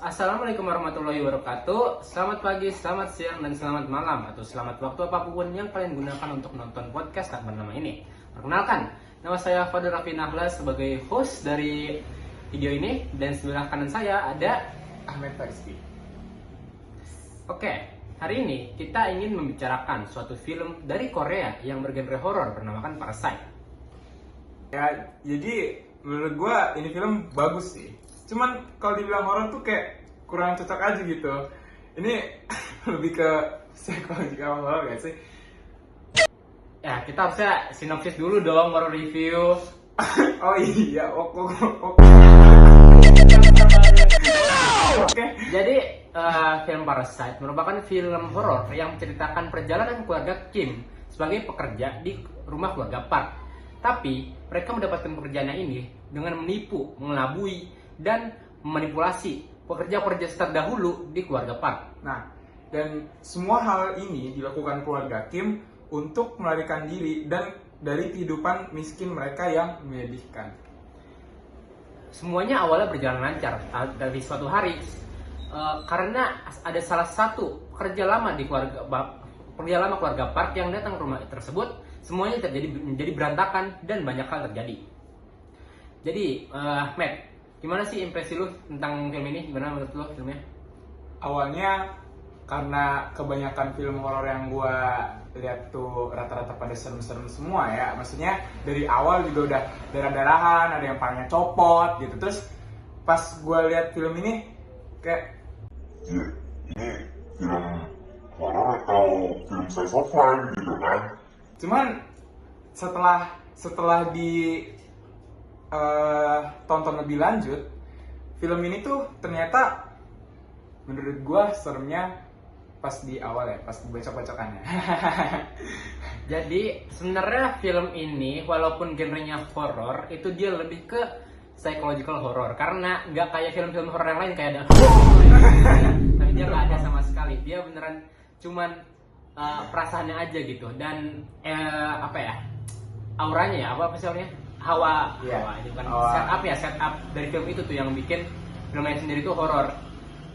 Assalamualaikum warahmatullahi wabarakatuh. Selamat pagi, selamat siang, dan selamat malam. Atau selamat waktu apapun yang kalian gunakan untuk nonton podcast tak bernama ini. Perkenalkan, nama saya Fadil Raffi Nahlas sebagai host dari video ini. Dan sebelah kanan saya ada Ahmed Farizki. Oke, hari ini kita ingin membicarakan suatu film dari Korea yang bergenre horor bernamakan Parasite. Ya, jadi menurut gua ini film bagus sih. Cuman kalau dibilang horor tuh kayak kurang cocok aja gitu. Ini lebih ke psychological horror gak sih? Ya, kita harusnya sinopsis dulu dong baru review. Oh iya, oke. Jadi film Parasite merupakan film horor yang menceritakan perjalanan keluarga Kim sebagai pekerja di rumah keluarga Park. Tapi mereka mendapatkan pekerjaannya ini dengan menipu, mengelabui, dan memanipulasi pekerja-pekerja terdahulu di keluarga Park. Nah, dan semua hal ini dilakukan keluarga Kim untuk melarikan diri dan dari kehidupan miskin mereka yang menyedihkan. Semuanya awalnya berjalan lancar dari suatu hari karena ada salah satu pekerja lama di keluarga Park yang datang ke rumah tersebut. Semuanya menjadi berantakan dan banyak hal terjadi. Jadi, Matt, gimana sih impresi lu tentang film ini? Gimana menurut lu filmnya? Awalnya karena kebanyakan film horor yang gua lihat tuh rata-rata pada serem-serem semua ya. Maksudnya dari awal juga udah darah-darahan, ada yang palanya copot gitu. Terus pas gua lihat film ini kayak ini film horor atau film sci-fi gitu kan? cuman setelah di tonton lebih lanjut, film ini tuh ternyata menurut gua seremnya pas di awal ya, pas bacok-bacokannya. Jadi sebenarnya film ini walaupun genrenya horor itu dia lebih ke psychological horror karena nggak kayak film-film horor yang lain kayak ada tapi dia nggak ada sama sekali. Dia beneran cuman perasaannya aja gitu dan apa ya, auranya ya, apa misalnya hawa itu kan setup dari film itu tuh yang bikin filmnya sendiri tuh horor.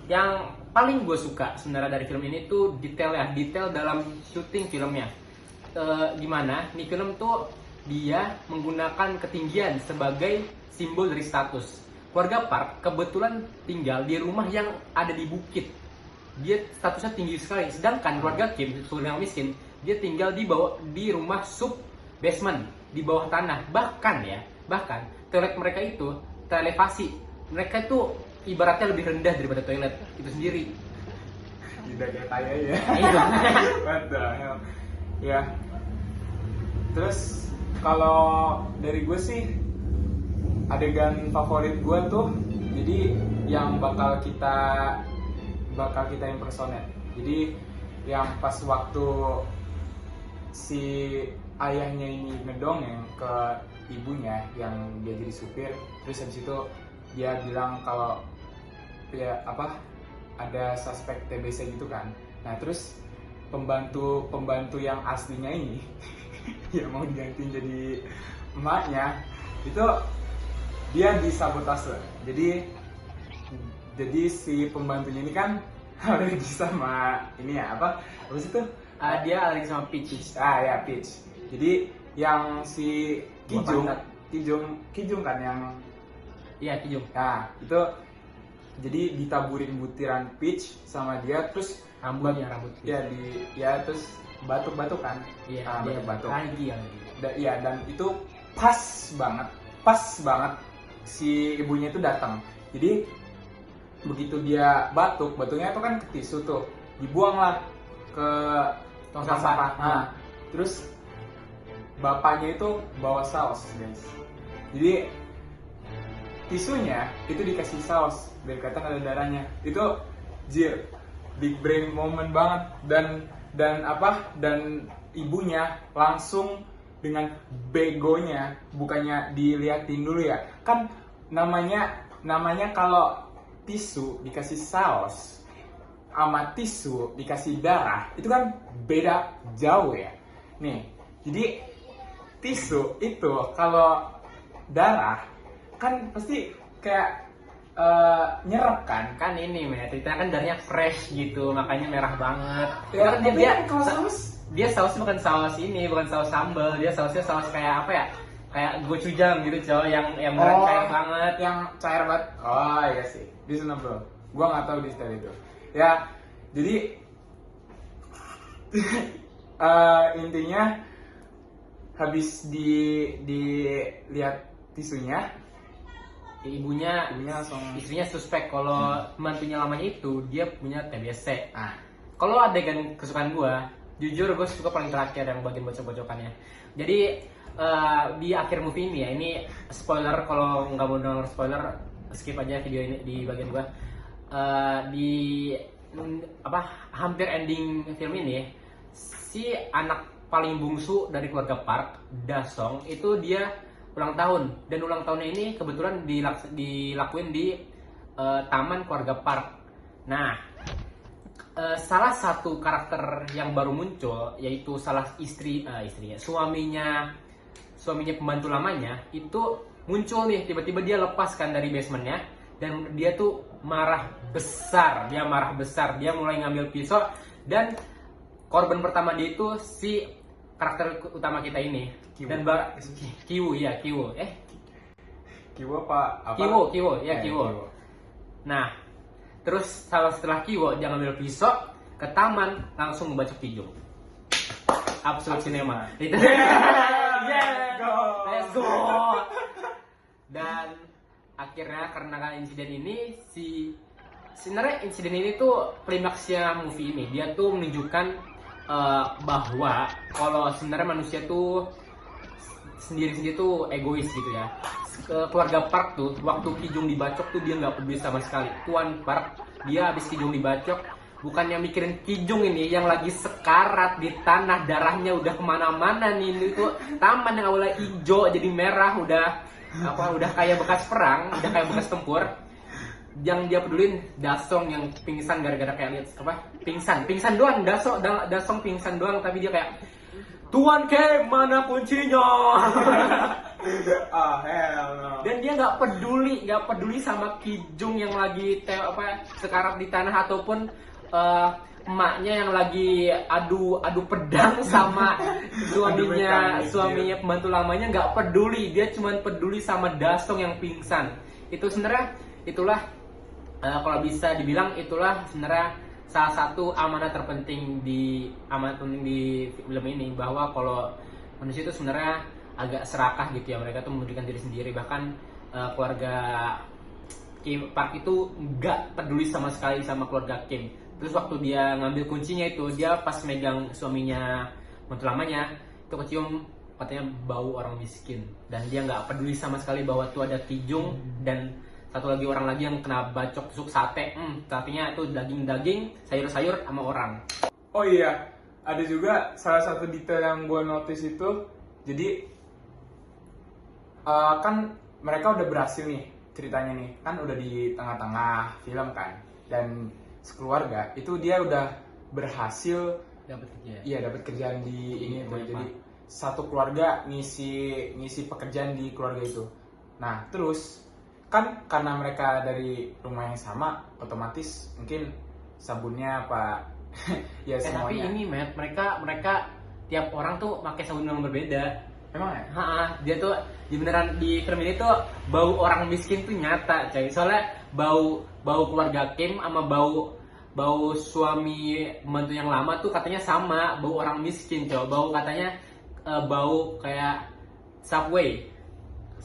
Yang paling gue suka sebenarnya dari film ini tuh detail dalam syuting filmnya. Gimana nih film tuh dia menggunakan ketinggian sebagai simbol dari status. Keluarga Park kebetulan tinggal di rumah yang ada di bukit. Dia statusnya tinggi sekali. Sedangkan keluarga Kim, keluarga yang miskin, dia tinggal di rumah sub basement, di bawah tanah. Bahkan toilet mereka itu terelevasi. Mereka itu ibaratnya lebih rendah daripada toilet itu sendiri. Tidak kayak kaya ya. Iya. What the hell? Ya. Terus kalau dari gue sih adegan favorit gue tuh, jadi yang bakal kita impersonate. Jadi yang pas waktu si ayahnya ini ngedongeng ke ibunya yang dia jadi supir, terus habis itu dia bilang kalau ya ada suspek TBC gitu kan. Nah terus pembantu yang aslinya ini yang mau diganti jadi emaknya itu dia disabotase. Jadi si pembantunya ini kan alergi sama ini ya apa sih itu? Dia alergi sama peach. Ya peach. Jadi yang si Kijung kan yang Kijung. Nah itu jadi ditaburin butiran peach sama dia, terus Rambut. Terus batuk-batuk kan? Batuk-batuk. Lagi. Dan itu pas banget si ibunya itu datang. Jadi begitu dia batuknya itu kan ke tisu tuh, dibuang lah ke tong sampah. Nah, terus bapaknya itu bawa saus, guys. Jadi tisunya itu dikasih saus, biar kelihatan ada darahnya. Itu big brain moment banget. Dan ibunya langsung dengan begonya, bukannya diliatin dulu ya. Kan namanya kalau tisu dikasih saus sama tisu dikasih darah itu kan beda jauh ya. Nih, jadi tisu itu kalau darah kan pasti kayak nyerap kan. Kan ini ceritanya kan darinya fresh gitu, makanya merah banget. Ya, Kan tapi kalau saus dia sausnya bukan saus ini, bukan saus sambal, dia sausnya saus kayak apa ya? Kayak gochujang gitu coy, yang merah cair banget. yang cair banget. Oh iya sih, reasonable. Gua nggak tahu detail itu. Ya, jadi intinya habis dilihat tisunya, Ibunya langsung istrinya suspek kalau pembantunya lamanya itu dia punya TBC. ah Kalau adegan kesukaan gua, jujur gue suka paling terakhir yang bagian bocok-bocokannya. Jadi di akhir movie ini ya, ini spoiler, kalau nggak mau denger spoiler skip aja video ini di bagian gua. Di hampir ending film ini, si anak paling bungsu dari keluarga Park, Dasong, itu dia ulang tahun, dan ulang tahunnya ini kebetulan dilakuin di taman keluarga Park. Nah, salah satu karakter yang baru muncul, yaitu suaminya pembantu lamanya itu muncul nih, tiba-tiba dia lepaskan dari basementnya, dan dia tuh marah besar, dia mulai ngambil pisau, dan korban pertama dia itu si karakter utama kita ini. Kiwo. Dan Kiwo. Kiwo apa? Kiwo. Nah, terus setelah Kiwo dia ngambil pisau ke taman, langsung ngebacok Kijong. Absolute cinema. Itu. Let's go. Dan akhirnya karena insiden ini sebenarnya insiden ini tuh klimaksnya movie ini. Dia tuh menunjukkan bahwa kalau sebenarnya manusia tuh sendiri-sendiri tuh egois gitu ya. Keluarga Park tuh waktu Kijong dibacok tuh dia nggak peduli sama sekali. Tuan Park dia habis Kijong dibacok, bukannya mikirin Kijong ini yang lagi sekarat di tanah, darahnya udah kemana-mana nih. Itu taman yang awalnya hijau jadi merah, udah kayak bekas perang, udah kayak bekas tempur. Yang dia pedulin Dasong yang pingsan gara-gara kayak lihat pingsan doang. Dasong pingsan doang, tapi dia kayak, Tuan K, mana kuncinya? Hell no. Dan dia nggak peduli sama Kijong yang lagi sekarat di tanah, ataupun emaknya yang lagi adu pedang sama suaminya pembantu lamanya. Nggak peduli, dia cuma peduli sama Dasong yang pingsan. Itu sebenarnya kalau bisa dibilang itulah sebenarnya salah satu amanat terpenting di film ini, bahwa kalau manusia itu sebenarnya agak serakah gitu ya, mereka tuh memberikan diri sendiri. Bahkan keluarga Kim Park itu nggak peduli sama sekali sama keluarga Kim. Terus waktu dia ngambil kuncinya itu, dia pas megang suaminya mantu lamanya itu kecium katanya bau orang miskin, dan dia nggak peduli sama sekali bahwa tuh ada Kijong dan satu lagi orang lagi yang kena bacok tusuk sate. Artinya itu daging-daging, sayur-sayur sama orang. Oh iya, ada juga salah satu detail yang gue notice itu, jadi kan mereka udah berhasil nih ceritanya nih, kan udah di tengah-tengah film kan, dan sekeluarga itu dia udah berhasil Dapat kerja. Iya, dapat kerjaan di ini tuh. Jadi satu keluarga ngisi pekerjaan di keluarga itu. Nah, terus kan karena mereka dari rumah yang sama, otomatis mungkin sabunnya apa ya Tapi semuanya. ini mereka tiap orang tuh pakai sabun yang berbeda. Emang ya? Dia tuh beneran di film ini tuh bau orang miskin tuh nyata, coy. Soalnya bau keluarga Kim sama bau suami pembantu yang lama tuh katanya sama, bau orang miskin, coy. Bau katanya bau kayak subway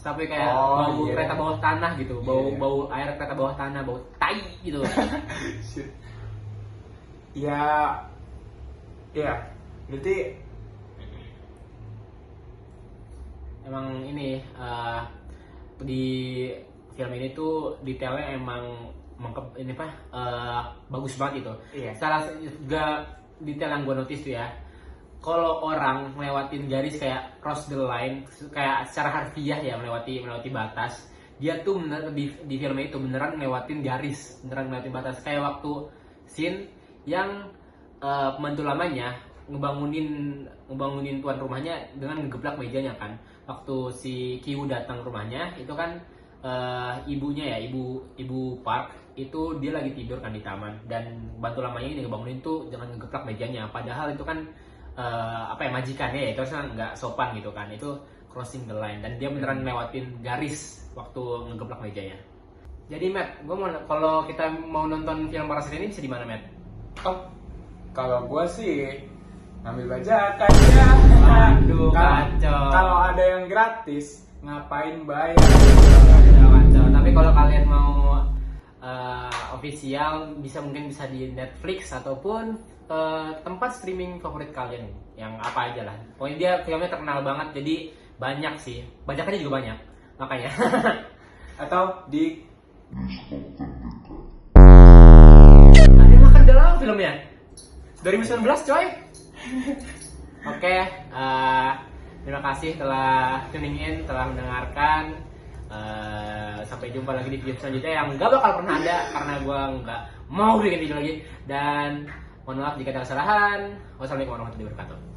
kayak bau kereta bawah tanah gitu, bau air kereta bawah tanah, bau tai gitu. Shit. Ya, berarti Emang ini di film ini tuh detailnya emang bagus banget itu. Iya. Salah juga detail yang gue notice tuh ya, kalau orang ngelewatin garis kayak cross the line, kayak secara harfiah ya melewati batas, dia tuh di film itu beneran ngelewatin garis, beneran ngelewatin batas. Kayak waktu scene yang pembantu lamanya ngebangunin tuan rumahnya dengan ngegeblak mejanya kan. Waktu si Kiwu datang ke rumahnya itu kan ibunya ya, ibu Park itu dia lagi tidur kan di taman, dan bantu lamanya ini ngebangunin tuh jangan ngegeplak mejanya, padahal itu kan majikannya ya, itu harusnya nggak sopan gitu kan, itu crossing the line, dan dia beneran lewatin garis waktu ngegeplak mejanya. Jadi Matt, gue mau, kalau kita mau nonton film Parasit ini bisa di mana Matt? Oh, kalau gue sih ngambil bajakan ya. Aduh, kacau. Kalau ada yang gratis, ngapain bayar? Kacau. Tapi kalau kalian mau official, mungkin bisa di Netflix ataupun tempat streaming favorit kalian, yang apa aja lah. Pokoknya dia filmnya terkenal banget, jadi banyak sih, bajakannya juga banyak, makanya. Atau di Ada yang makan dalam filmnya 2019 coy. Oke, terima kasih telah tuning in, telah mendengarkan. Sampai jumpa lagi di video selanjutnya yang nggak bakal pernah ada karena gue nggak mau bikin video lagi. Dan mohon maaf jika ada kesalahan. Wassalamualaikum warahmatullahi wabarakatuh.